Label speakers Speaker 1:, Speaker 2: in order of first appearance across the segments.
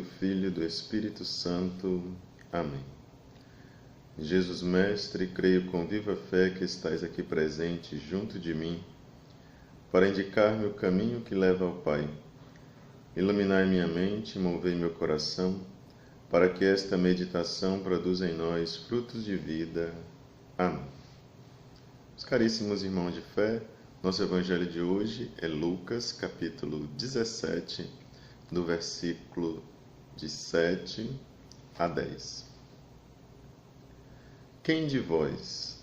Speaker 1: do Filho e do Espírito Santo. Amém. Jesus Mestre, creio com viva fé que estais aqui presente junto de mim, para indicar-me o caminho que leva ao Pai. Iluminai minha mente, movei meu coração, para que esta meditação produza em nós frutos de vida. Amém. Os caríssimos irmãos de fé, nosso evangelho de hoje é Lucas, capítulo 17, do versículo de 7 a 10. Quem de vós,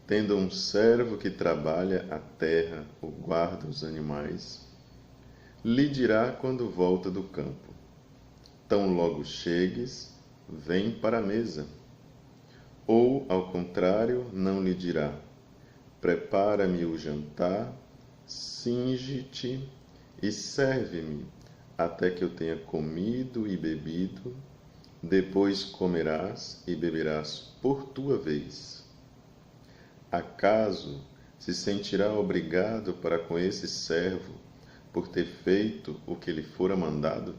Speaker 1: tendo um servo que trabalha a terra ou guarda os animais, lhe dirá quando volta do campo: tão logo chegues, vem para a mesa? Ou, ao contrário, não lhe dirá: prepara-me o jantar, cinge-te e serve-me, até que eu tenha comido e bebido, depois comerás e beberás por tua vez. Acaso se sentirá obrigado para com esse servo por ter feito o que lhe fora mandado?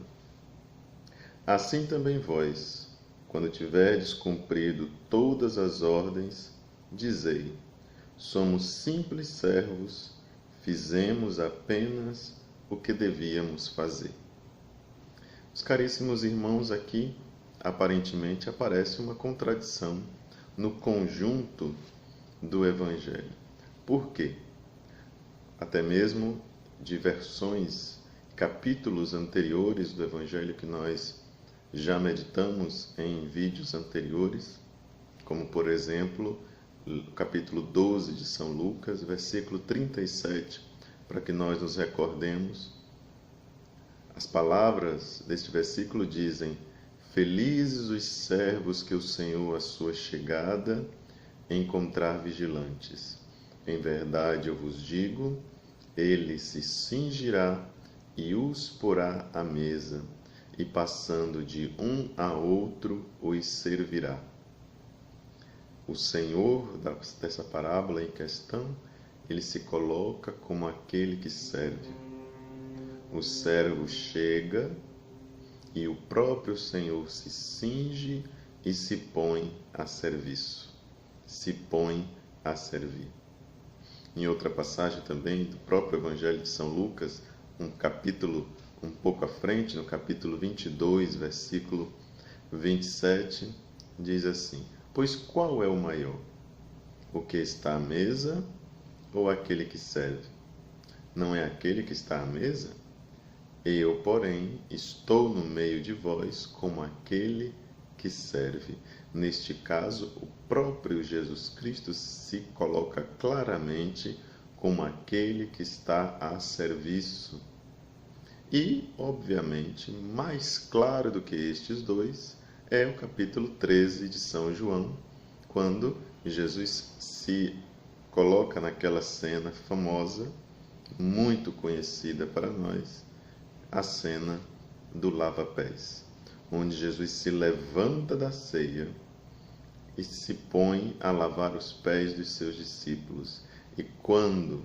Speaker 1: Assim também vós, quando tiverdes cumprido todas as ordens, dizei: somos simples servos, fizemos apenas o que devíamos fazer. Os caríssimos irmãos, aqui aparentemente aparece uma contradição no conjunto do Evangelho. Por quê? Até mesmo de versões, capítulos anteriores do Evangelho que nós já meditamos em vídeos anteriores, como por exemplo, o capítulo 12 de São Lucas, versículo 37, para que nós nos recordemos. As palavras deste versículo dizem: felizes os servos que o Senhor, à sua chegada, encontrar vigilantes. Em verdade eu vos digo, ele se cingirá e os porá à mesa, e passando de um a outro os servirá. O Senhor dessa parábola em questão, ele se coloca como aquele que serve. O servo chega e o próprio Senhor se cinge e se põe a serviço, se põe a servir. Em outra passagem também do próprio Evangelho de São Lucas, um capítulo um pouco à frente, no capítulo 22, versículo 27, diz assim: pois qual é o maior? O que está à mesa ou aquele que serve? Não é aquele que está à mesa? Eu, porém, estou no meio de vós como aquele que serve. Neste caso, o próprio Jesus Cristo se coloca claramente como aquele que está a serviço. E, obviamente, mais claro do que estes dois é o capítulo 13 de São João, quando Jesus se coloca naquela cena famosa, muito conhecida para nós, a cena do lava-pés, onde Jesus se levanta da ceia e se põe a lavar os pés dos seus discípulos. E quando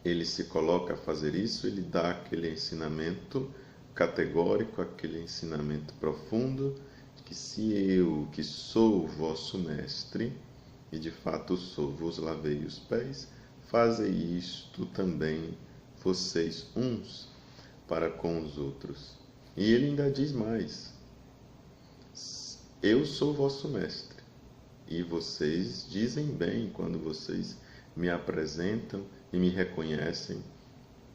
Speaker 1: ele se coloca a fazer isso, ele dá aquele ensinamento categórico, aquele ensinamento profundo, de que se eu, que sou o vosso mestre, e de fato sou, vos lavei os pés, fazei isto também vocês uns para com os outros. E ele ainda diz mais: eu sou vosso mestre, e vocês dizem bem quando vocês me apresentam e me reconhecem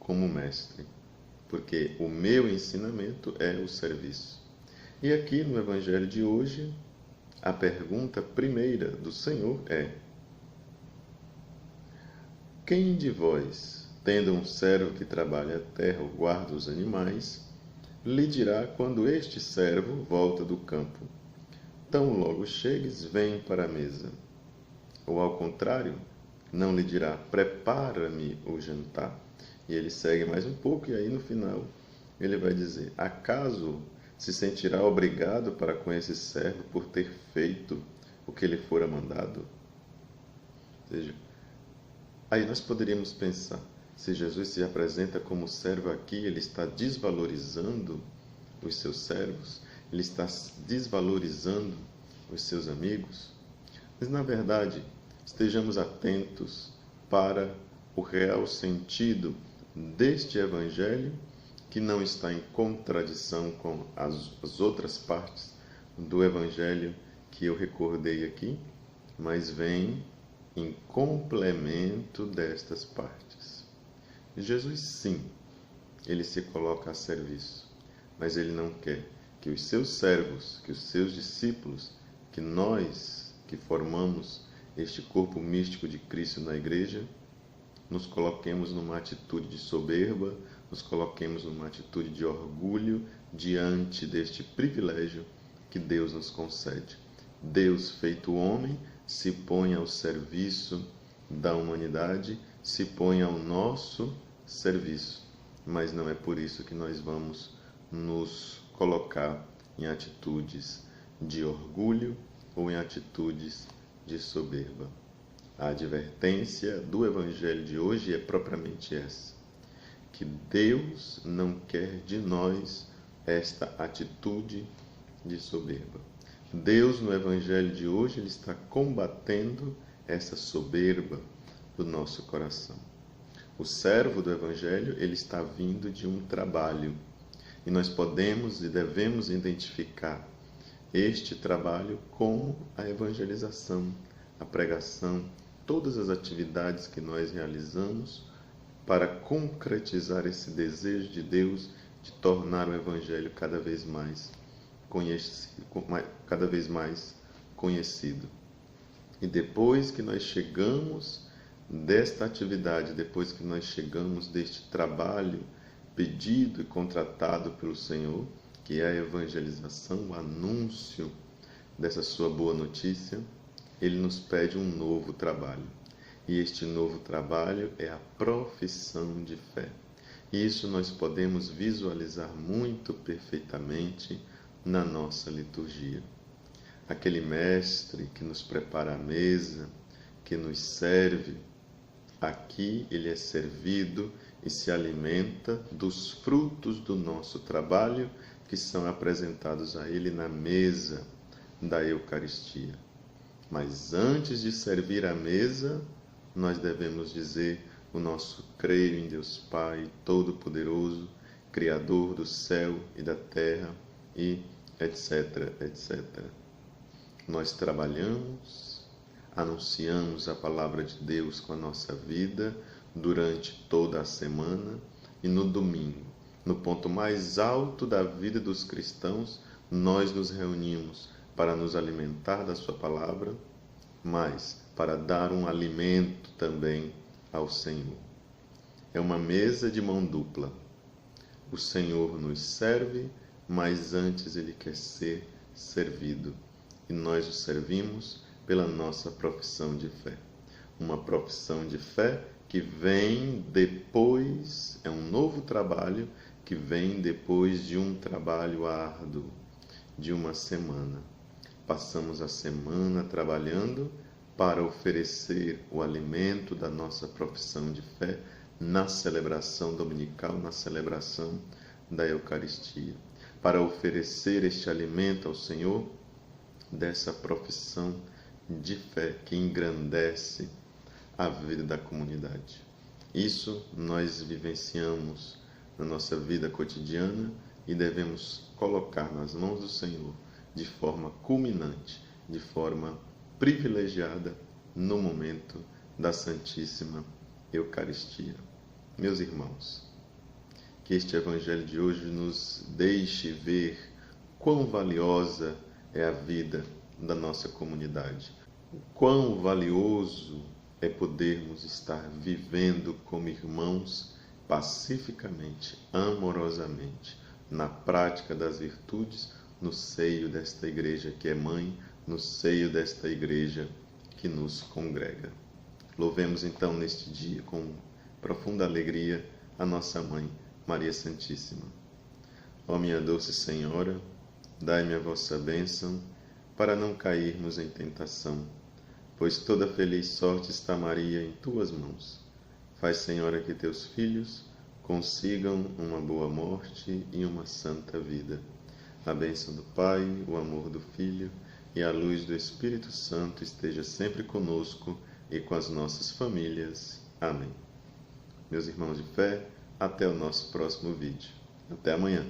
Speaker 1: como mestre, porque o meu ensinamento é o serviço. E aqui no Evangelho de hoje, a pergunta primeira do Senhor é: quem de vós, tendo um servo que trabalha a terra ou guarda os animais, lhe dirá quando este servo volta do campo: tão logo chegues, vem para a mesa? Ou ao contrário, não lhe dirá: prepara-me o jantar? E ele segue mais um pouco e aí no final ele vai dizer: acaso se sentirá obrigado para com esse servo por ter feito o que lhe fora mandado? Ou seja, aí nós poderíamos pensar, se Jesus se apresenta como servo aqui, ele está desvalorizando os seus servos? Ele está desvalorizando os seus amigos? Mas, na verdade, estejamos atentos para o real sentido deste Evangelho, que não está em contradição com as outras partes do Evangelho que eu recordei aqui, mas vem em complemento destas partes. Jesus, sim, ele se coloca a serviço, mas ele não quer que os seus servos, que os seus discípulos, que nós que formamos este corpo místico de Cristo na igreja, nos coloquemos numa atitude de soberba, nos coloquemos numa atitude de orgulho diante deste privilégio que Deus nos concede. Deus, feito homem, se põe ao serviço da humanidade, se põe ao nosso serviço. Mas não é por isso que nós vamos nos colocar em atitudes de orgulho ou em atitudes de soberba. A advertência do Evangelho de hoje é propriamente essa: que Deus não quer de nós esta atitude de soberba. Deus, no Evangelho de hoje, ele está combatendo essa soberba do nosso coração. O servo do Evangelho, ele está vindo de um trabalho, e nós podemos e devemos identificar este trabalho como a evangelização, a pregação, todas as atividades que nós realizamos para concretizar esse desejo de Deus de tornar o Evangelho cada vez mais conhecido. E depois que nós chegamos desta atividade, depois que nós chegamos deste trabalho pedido e contratado pelo Senhor, que é a evangelização, o anúncio dessa sua boa notícia, ele nos pede um novo trabalho. E este novo trabalho é a profissão de fé. E isso nós podemos visualizar muito perfeitamente na nossa liturgia. Aquele mestre que nos prepara a mesa, que nos serve, aqui ele é servido e se alimenta dos frutos do nosso trabalho que são apresentados a ele na mesa da Eucaristia. Mas antes de servir a mesa, nós devemos dizer o nosso creio em Deus Pai Todo-Poderoso, Criador do céu e da terra, e etc, etc. Nós trabalhamos, anunciamos a palavra de Deus com a nossa vida durante toda a semana, e no domingo, no ponto mais alto da vida dos cristãos, nós nos reunimos para nos alimentar da sua palavra, mas para dar um alimento também ao Senhor. É uma mesa de mão dupla. O Senhor nos serve, mas antes ele quer ser servido. E nós o servimos pela nossa profissão de fé. Uma profissão de fé que vem depois, é um novo trabalho que vem depois de um trabalho árduo, de uma semana. Passamos a semana trabalhando para oferecer o alimento da nossa profissão de fé na celebração dominical, na celebração da Eucaristia, para oferecer este alimento ao Senhor dessa profissão de fé que engrandece a vida da comunidade. Isso nós vivenciamos na nossa vida cotidiana e devemos colocar nas mãos do Senhor de forma culminante, de forma privilegiada no momento da Santíssima Eucaristia. Meus irmãos, que este Evangelho de hoje nos deixe ver quão valiosa é a vida da nossa comunidade, o quão valioso é podermos estar vivendo como irmãos pacificamente, amorosamente, na prática das virtudes, no seio desta igreja que é mãe, no seio desta igreja que nos congrega. Louvemos então neste dia com profunda alegria a nossa mãe, Maria Santíssima. Ó minha doce Senhora, dai-me a vossa bênção para não cairmos em tentação, pois toda feliz sorte está, Maria, em tuas mãos. Faz, Senhora, que teus filhos consigam uma boa morte e uma santa vida. A bênção do Pai, o amor do Filho e a luz do Espírito Santo esteja sempre conosco e com as nossas famílias. Amém. Meus irmãos de fé, até o nosso próximo vídeo. Até amanhã.